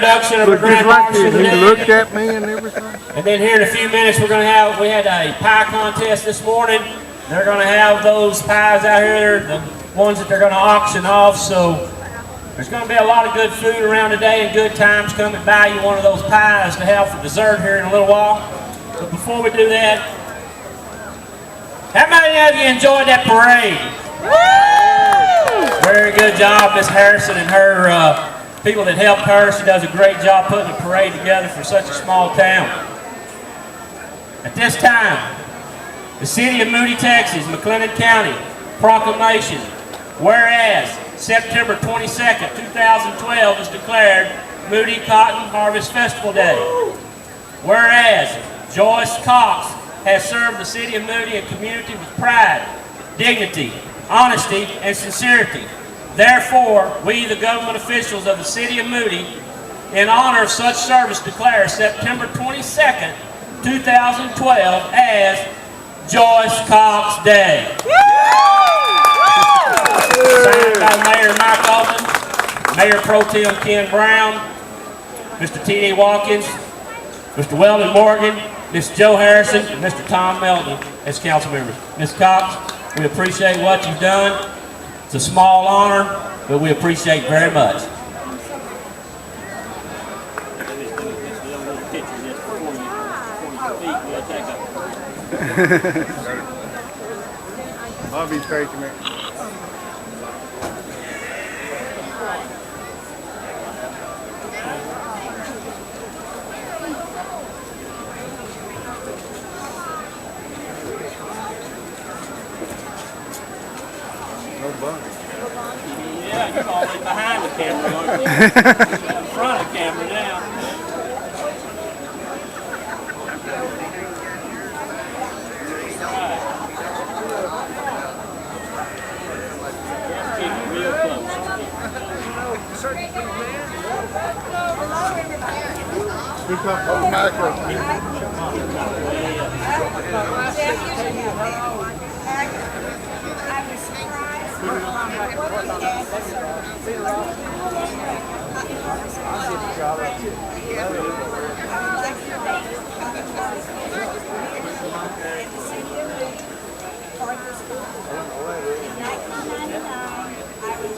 introduction of a Grand Like Marshal he today. looked at me and everything. And then here in a few minutes, we had a pie contest this morning. They're going to have those pies out here. They're the ones that they're going to auction off. So there's going to be a lot of good food around today and good times. Come and buy you one of those pies to have for dessert here in a little while. But before we do that, how many of you enjoyed that parade? Very good job, Miss Harrison and her people that helped her. She does a great job putting a parade together for such a small town. At this time, the city of Moody, Texas, McLennan County, proclamation. Whereas September 22nd, 2012 is declared Moody Cotton Harvest Festival Day. Whereas Joyce Cox has served the city of Moody and community with pride, dignity, honesty, and sincerity. Therefore, we, the government officials of the city of Moody, in honor of such service, declare September 22nd, 2012 as Joyce Cox Day. Signed by Mayor Mike Alton, Mayor Pro Tem Ken Brown, Mr. T.D. Watkins, Mr. Weldon Morgan, Ms. Joe Harrison, and Mr. Tom Melton as council members. Ms. Cox, we appreciate what you've done. It's a small honor, but we appreciate it very much. Bobby's great to me. Yeah, you're always behind the camera, aren't you? In front of the camera now. Keep it real close. Speak up on the microphone.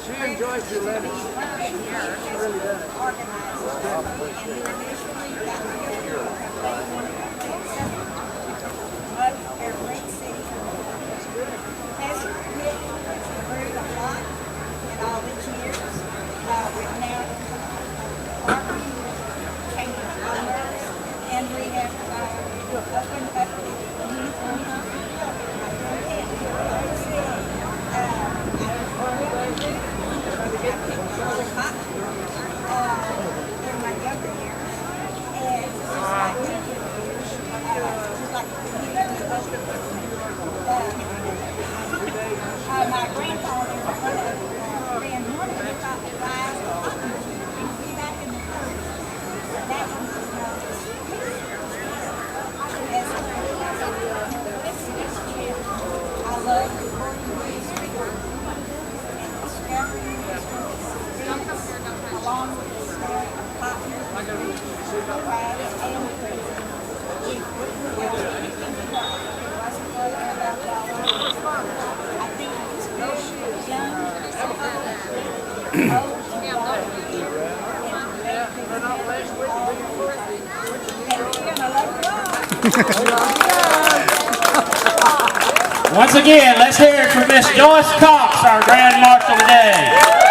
She enjoys your letters. She really does. And we have opened up in my younger years, and my grandfather ran one of the top five back in the 30s. That was I love the history and discovering along with the story of cotton, pride, and freedom. I think it's good, young, old, Once again, let's hear it for Miss Joyce Cox, our Grand Marshal today.